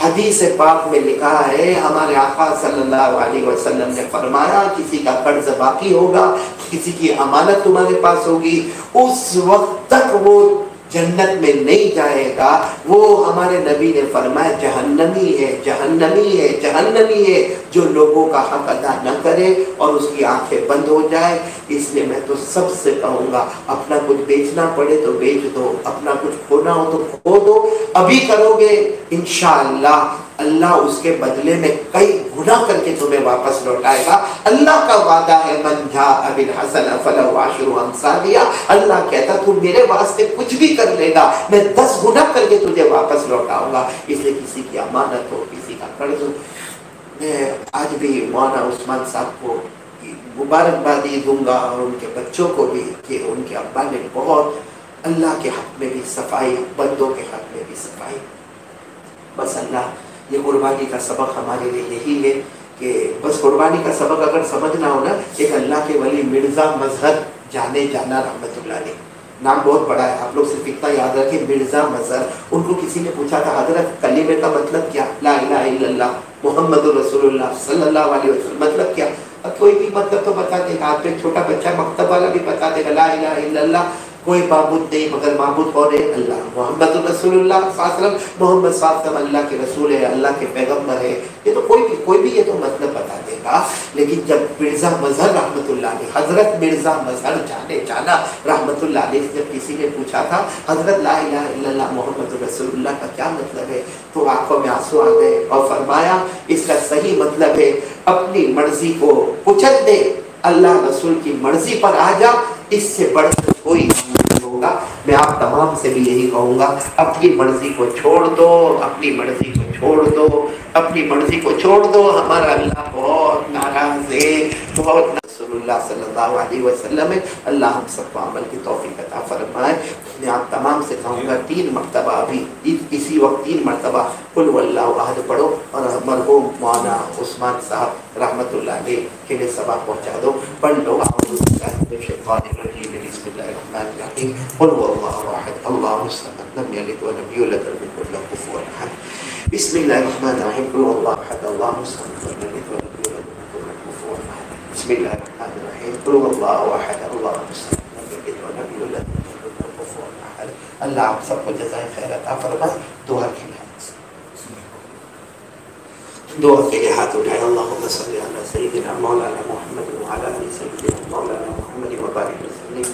حدیث پاک میں لکھا ہے, ہمارے آقا صلی اللہ علیہ وسلم نے فرمایا کسی کا قرض باقی ہوگا, کسی کی امانت تمہارے پاس ہوگی, اس وقت تک وہ جنت میں نہیں جائے گا. وہ ہمارے نبی نے فرمایا جہنمی ہے, جہنمی ہے, جہنمی ہے جو لوگوں کا حق ادا نہ کرے اور اس کی آنکھیں بند ہو جائے. اس لیے میں تو سب سے کہوں گا, اپنا کچھ بیچنا پڑے تو بیچ دو, اپنا کچھ کھونا ہو تو کھو دو. ابھی کرو گے انشاءاللہ اللہ اس کے بدلے میں کئی گنا کر کے تمہیں واپس لوٹائے گا. اللہ کا وعدہ ہے من جاء بالحسنہ فلہ عشر امثالہا. اللہ کہتا تو میرے واسطے کچھ بھی کر لے گا, میں 10 گنا کر کے تجھے واپس لوٹاؤں گا. اس لیے کسی کی امانت ہو, کسی کا قرض ہو, میں آج بھی مولانا عثمان صاحب کو مبارکبادی دوں گا, اور ان کے بچوں کو بھی, کہ ان کے ابا نے بہت اللہ کے حق میں بھی صفائی, بندوں کے حق میں بھی صفائی. بس اللہ, یہ قربانی کا سبق ہمارے لیے یہی ہے کہ بس قربانی کا سبق اگر سمجھنا ہو نا, ایک اللہ کے ولی مرزا مظہر جانے جانا رحمت اللہ علیہ, نام بہت بڑا ہے, آپ لوگ صرف اتنا یاد رکھیں مرزا مظہر. ان کو کسی نے پوچھا تھا حضرت کلمے کا مطلب کیا, لا الہ الا اللہ محمد رسول اللہ صلی اللہ علیہ وسلم, مطلب کیا؟ کوئی بھی مطلب تو بتا دے گا. آپ ایک چھوٹا بچہ مکتب والا بھی بتا دے گا لا الہ الا اللہ, کوئی معبود نہیں مگر معبود کون ہے, اللہ. محمد رسول اللہ صلی اللہ علیہ وسلم, محمد صلی اللہ علیہ وسلم اللہ کے رسول ہے, اللہ کے پیغمبر ہے. یہ تو کوئی بھی یہ تو مطلب بتا دے گا. لیکن جب مرزا مظہر رحمت اللہ علیہ, حضرت مرزا مظہر جانے جانا رحمت اللہ علیہ, جب کسی نے پوچھا تھا حضرت لا الہ الا اللہ محمد رسول اللہ کا کیا مطلب ہے, تو آنکھوں میں آنسو آ گئے اور فرمایا اس کا صحیح مطلب ہے اپنی مرضی کو کچل دے, اللہ رسول کی مرضی پر آ جا, اس سے بڑھ کر کوئی کہوں گا، میں آپ تمام سے بھی یہی کہوں گا، اپنی مرضی کو چھوڑ دو، اپنی مرضی کو چھوڑ دو، اپنی مرضی کو چھوڑ دو. ہمارا اللہ بہت ناراض ہے، بہت. رسول اللہ صلی اللہ علیہ وسلم ہے. اللہ ہم سب کو عمل کی توفیق عطا فرمائے. میں آپ تمام سے کہوں گا 3 مرتبہ ابھی اسی وقت 3 مرتبہ قل واللہ احد پڑھو اور مرحوم مولانا عثمان صاحب رحمۃ اللہ علیہ کے لیے ثواب پہنچا دو. پڑھ لو اعوذ باللہ من الشیطان الرجیم بسم اللہ الرحمن الرحیم قل واللہ احد اللہ الصمد لم یلد ولم یولد ولم یکن له کفوا احد. بسم اللہ الرحمن الرحیم قل واللہ احد اللہ الصمد لم یلد ولم یولد ولم یکن له کفوا احد. بسم اللہ الرحمن الرحیم قل واللہ احد اللہ الصمد لم یلد ولم یولد ولم یکن له کفوا احد. اللہ آپ سب کو جزائے خیر عطا فرمائے. دعا کے لیے دعا کے لیے ہاتھ اٹھائے. اللہم صلی علی سیدنا مولانا محمد وعلی آل سیدنا مولانا محمد وبارک وسلم.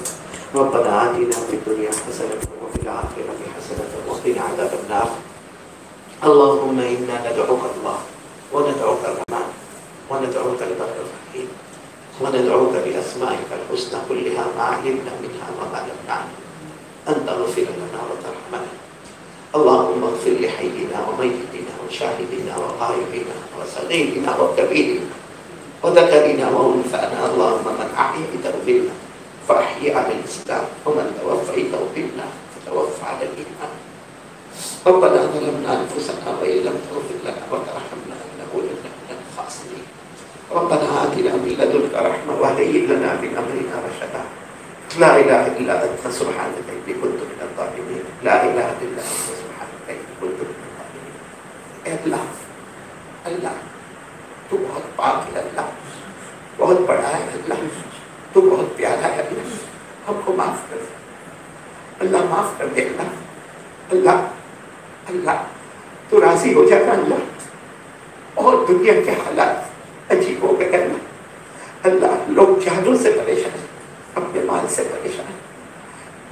ربنا آتنا فی الدنیا حسنۃ وفی الآخرۃ حسنۃ وقنا عذاب النار. اللہم انا ندعوک اللہ وندعوک الرحمن وندعوک البر الرحیم وندعوک باسمائک الحسنى كلها ما علمنا منها وما لم نعلم ان تغفر لنا وترحمنا. اللهم اغفر لحينا وميتنا وشاهدنا وغائبنا وصغيرنا وكبيرنا وذكرنا وانثانا. اللهم من احييته منا فاحيي على الاسلام ومن توفيته منا فتوفى على الايمان. ربنا ظلمنا انفسنا وان لم تغفر لنا وترحمنا لنكونن من الخاسرين. ربنا آتنا من لدنك رحمة وهيئ لنا من امرنا رشدا. لا اله الا انت سبحانك اني كنت من الظالمين. لا اله الا انت سبحانك اني كنت من الظالمين. اے اللہ، اللہ تو بہت پاک ہے، اللہ بہت بڑا ہے، اللہ تو بہت پیارا ہے، اللہ ہم کو معاف کر دے، اللہ معاف کر دے. اللہ اللہ اللہ تو راضی ہو جانا. اللہ بہت دنیا کے حالات عجیب ہو گئے. اللہ اللہ لوگ جانوں سے پریشان ہیں، اپنے مال سے پریشان.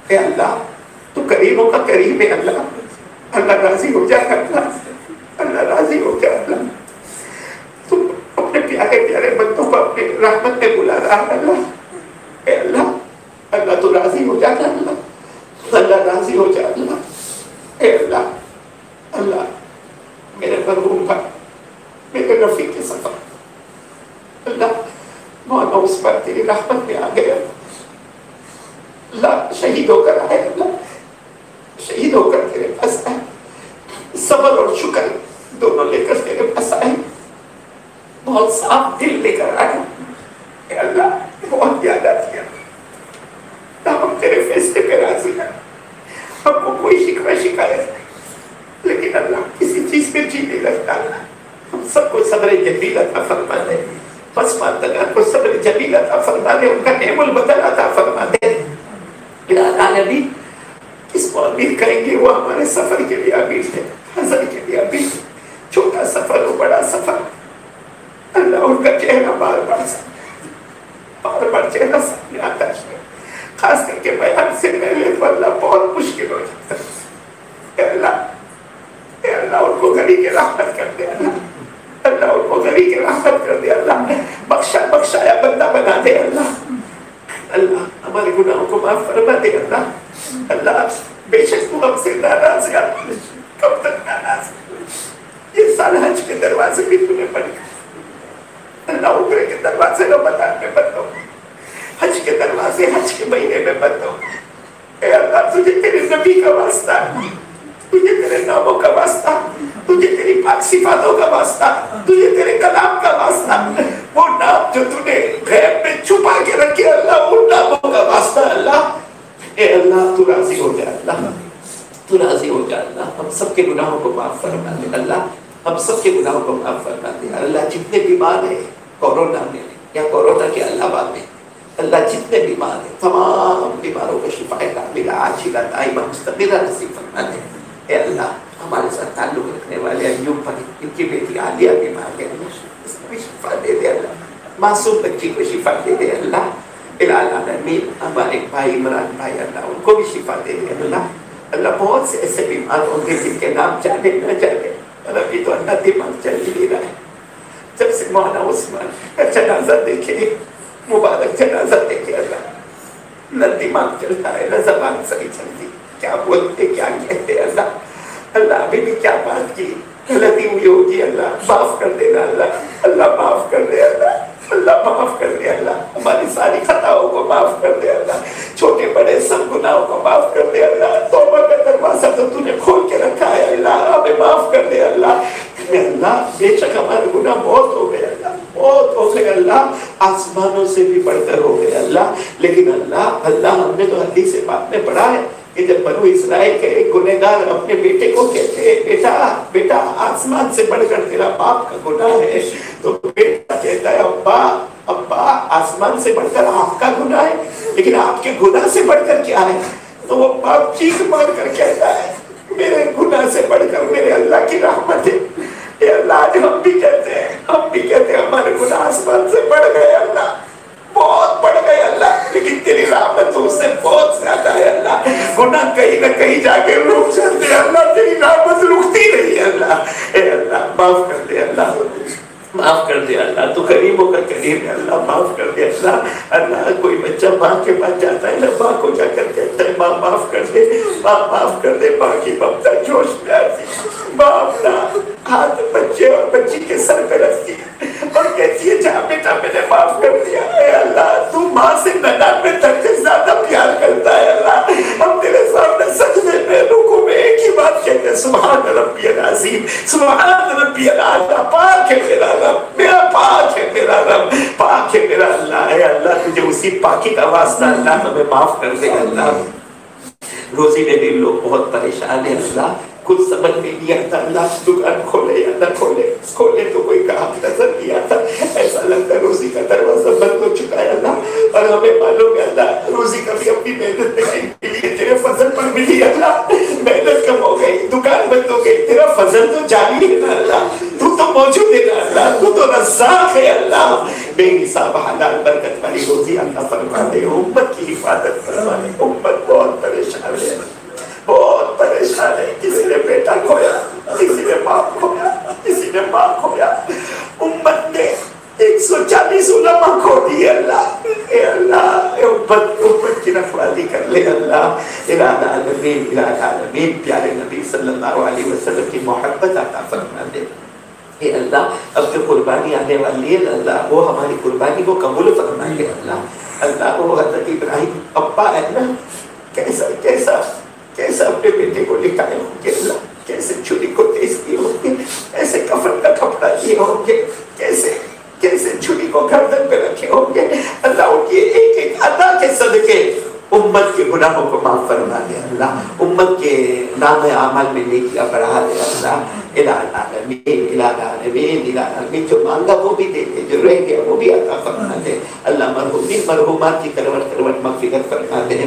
اے اللہ تو کریموں کا کریم ہے. اللہ اللہ راضی ہو جائے. اللہ اللہ راضی ہو جائے. اللہ تو اپنے پیارے پیارے بندوں کو اپنے رحمت میں بلا رہا ہے. اللہ اے اللہ اللہ تو راضی ہو جائے. اللہ اللہ راضی ہو جائے. اللہ اے اللہ اللہ میرے مرحوم بھائی، میرے رفیق سفر اللہ مولانا اس پر تیری رحمت میں آ گیا. اللہ شہید ہو کر آئے. اللہ شہید ہو کر تیرے پاس آئے، صبر اور شکر دونوں لے کر تیرے پاس آئے، بہت صاف دل لے کر آئے. اے اللہ بہت پیارا کیا. ہم تیرے فیصلے پہ راضی ہیں، ہم کو کوئی شکوہ شکایت نہیں، لیکن اللہ کسی چیز پہ جی نہیں لگتا. ہم سب کو صبر جمیل عطا فرما دے. بس ماندگان کو صبر جمیل عطا فرما دے، ان کا نعم البدل عطا فرما دے. نبی اس کو امیر کہیں گے، وہ ہمارے سفر کے لیے امیر ہے، حضر کے لیے امیر. چھوٹا سفر ہو بڑا سفر، اللہ ان کا چہرہ بار بار چہرہ سامنے آتا ہے. خاص کر کے بیان سے پہلے تو اللہ بہت مشکل ہو جاتا ہے. اے اللہ ان کو گھڑی کے رحمت کر دے. اللہ اللہ ان کو گھڑی کے رحمت کر دے. اللہ بخشایا بندہ بنا دے. اللہ ہمارے گناہوں کو معاف فرما دے. اللہ بے شک تو ہم سے ناراض ہے. کب تک ناراض؟ یہ سال حج کے دروازے بھی تمہیں بند کر. اللہ عمرے کے دروازے رمضان میں بند ہو، حج کے دروازے حج کے مہینے میں بند ہو. اے اللہ تجھے تیرے نبی کا واسطہ، تجھے تیرے ناموں کا واسطہ، تجھے تیری پاک صفاتوں کا واسطہ، تجھے تیرے کلام کا واسطہ، وہ نام جو تو نے غیب میں چھپا کے رکھے اللہ، ان ناموں کا واسطہ. اللہ اے اللہ تو راضی ہو جائے. اللہ تو راضی ہو جائے. اللہ ہم سب کے گناہوں کو معاف فرما دے. اللہ ہم سب کے گناہوں کو معاف فرما دے. اللہ جتنے بیمار ہیں کورونا میں یا کورونا کے علاوہ میں، اللہ جتنے بیمار ہیں تمام بیماروں کو شفا کاملہ عاجلہ دائمہ مستمرہ نصیب فرما دے. اے اللہ ہمارے ساتھ تعلق رکھنے والے ایوب بھائی، ان کی بیٹی عالیہ بیمار ہے، اس کو بھی شفا دے دے. اللہ معصوم بچی کو شفا دے دے. اللہ العالمین ہمارے بھائی عمران بھائی، اللہ ان کو بھی شفا دے دے. اللہ بہت سے ایسے بیمار ہوں گے جن کے نام جانے نہ جانے، اور ابھی تو اللہ دماغ چل ہی نہیں رہا ہے. جب سے مولانا عثمان کا جنازہ دیکھے، مبارک جنازہ دیکھے، اللہ نہ دماغ چلتا ہے نہ زبان صحیح چلتی، کیا بولتے کیا کہتے اللہ، اللہ ابھی بھی کیا بات کی، غلطی ہوئی ہوگی اللہ معاف کر دینا اللہ، اللہ معاف کر دے اللہ، اللہ معاف کر دے اللہ، ہماری ساری خطاؤں کو معاف کر دے اللہ، چھوٹے بڑے سب گناہوں کو معاف کر دے اللہ، توبہ کا دروازہ تو تو نے کھول کے رکھا ہے اللہ، ہمیں معاف کر دے اللہ، اللہ بے شک ہمارے گناہ بہت ہو گئے اللہ، بہت ہو گئے اللہ، آسمانوں سے بھی بڑھ کر ہو گئے اللہ، لیکن اللہ اللہ ہم نے تو حدیث پاک میں پڑھا ہے کہ جب بنو اسرائیل کے ایک گنہگار اپنے بیٹے کو کہتے بیٹا بیٹا آسمان سے بڑھ کر تیرا باپ کا گناہ ہے، تو بیٹا کہتا ہے ابا ابا آسمان سے بڑھ کر آپ کا گناہ ہے لیکن آپ کے گناہ سے بڑھ کر کیا ہے؟ تو وہ باپ چیخ مار کر کہتا ہے میرے گناہ سے بڑھ کر میرے اللہ کی رحمت ہے۔ اے اللہ آج ہم بھی کہتے ہیں ہمارے گناہ آسمان سے بڑھ گئے اللہ، بہت بڑھ گئے اللہ، لیکن تیری رحمت اس سے بہت زیادہ ہے اللہ، گناہ کہیں نہ کہیں جا کے رک جاتے ہیں اللہ، تیری رحمت رکتی نہیں ہے اللہ، اے اللہ معاف کر دے اللہ، معاف کر دے اللہ، تو غریبوں کا کریم ہے اللہ، معاف کر دے اللہ، اللہ کوئی بچہ ماں کے پاس جاتا ہے نا، ماں کو جا کر کہتا ہے ماں معاف کر دے، ماں معاف کر دے، ماں کی ممتا جوش میں آتی، ماں اپنا ہاتھ بچے اور بچی کے سر پہ رکھتی ہے اور کہتی ہے جہاں بیٹا میں نے معاف کر دیا، اے اللہ تو ماں سے 99 درجے زیادہ پیار کرتا ہے اللہ، ہم تیرے سامنے سجدے میں رکوع میں ایک ہی بات کہتے ہیں سبحان ربی العظیم، سبحان ربی الاعلی، پاک ہے میرا رب، میرا پاک ہے میرا رب، پاک ہے میرا اللہ، اے اللہ تجھے اسی پاکی کا واسطہ اللہ ہمیں معاف کر دے اللہ، روزی میں بھی لوگ بہت پریشان ہیں اللہ، کچھ سمجھ میں نہیں آتا اللہ، دکان کھولے یا نہ کھولے، کھولے تو کوئی کام نظر نہیں آتا، ایسا لگتا ہے روزی کا دروازہ بند ہو چکا ہے اللہ، اور ہمیں معلوم ہے اللہ روزی کبھی اپنی محنت نہیں ملی، تیرے فضل پر ملی اللہ، محنت کم ہو گئی، دکان بند ہو گئی، تیرا فضل تو جاری ہے نا اللہ، تو موجود ہے نا اللہ، تو رزاق ہے اللہ، بے حساب حلال برکت والی روزی اللہ فرما دے، امت کی حفاظت فرما دے، امت بہت پریشان ہے، بہت پریشان ہے، کسی نے بیٹا کھویا، کسی نے باپ کھویا، کسی نے ماں کھویا، امت نے 140 علماء کھو دی اللہ، اے اللہ امت کی رکھوالی کر لے اللہ، الہ العالمین الہ العالمین، پیارے نبی صلی اللہ علیہ وسلم کی محبت عطا فرما دے، اے اللہ اب جو قربانی آنے والی ہے اللہ وہ ہماری قربانی کو قبول فرما دے اللہ، اللہ وہ حضرت ابراہیم ابا ہے نا، کیسا کیسا کیسا اپنے بیٹے کو لکھائے ہوں گے اللہ، کیسے چھری کو تیز کیے ہوں گے، کیسے کفن کا کپڑا کیے ہوں گے، کیسے چھری کو گردن پہ رکھے ہوں گے اللہ، ان کی ایک ایک ادا کے صدقے امت کے گناہوں کو معاف فرما دے اللہ، امت کے نام اعمال میں نیکیاں بڑھا دے اللہ، الہ العالمین الہ العالمین الہ العالمین، جو مانگا وہ بھی دے دے، جو رہ گیا وہ بھی عطا فرما دے اللہ، مرحومین مرحومات کی کروٹ کروٹ مغفرت فرما دے،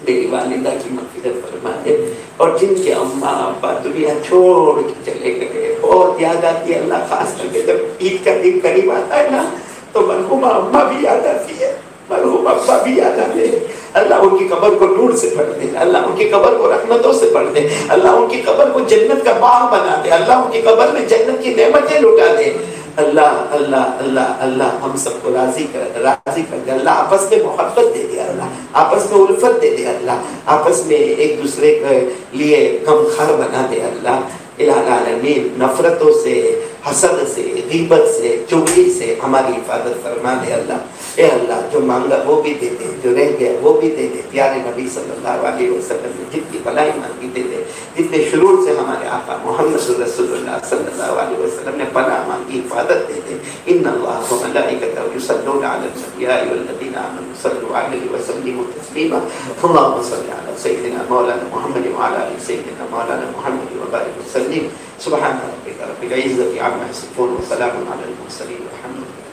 میری والدہ کی مغفرت فرما دے، اور جن کے اماں ابا دنیا چھوڑ کے چلے گئے بہت یاد آتی ہے اللہ، خاص کر کے جب عید کا دن قریب آتا ہے نا تو مرحومہ اماں بھی یاد آتی ہے، مرحوم ابا بھی یاد آتے ہیں اللہ، ان کی قبر کو نور سے بھر دے اللہ، ان کی قبر کو رحمتوں سے بھر دے اللہ، ان کی قبر کو جنت کا باغ بنا دے اللہ، ان کی قبر میں جنت کی نعمتیں لٹا دے اللہ، اللہ اللہ اللہ ہم سب کو راضی کر دے اللہ، آپس میں محبت دے دے اللہ، آپس میں الفت دے دے اللہ، آپس میں ایک دوسرے کے لیے غمخوار بنا دے اللہ، الہ العالمین، نفرتوں سے، حسد سے، غیبت سے، چغلی سے ہماری حفاظت فرما دے اللہ، اے اللہ جو مانگا وہ بھی دے دے، جو رہ گیا وہ بھی دے دے، پیارے نبی صلی اللہ علیہ وسلم نے جتنی بلائی مانگی دے دے، جتنے شرور سے ہمارے آقا محمد رسول اللہ صلی اللہ علیہ وسلم نے پناہ مانگی حفاظت دے دے، ان اللہ و ملائکتہ یصلون علی النبی یا ایھا الذین آمنوا صلوا علیہ وسلموا تسلیما، اللهم صل علی سیدنا مولانا محمد وعلی آل سیدنا مولانا محمد وبارک وسلم، سبحان ربک رب العزة عما یصفون وسلام علی المرسلین والحمد للہ۔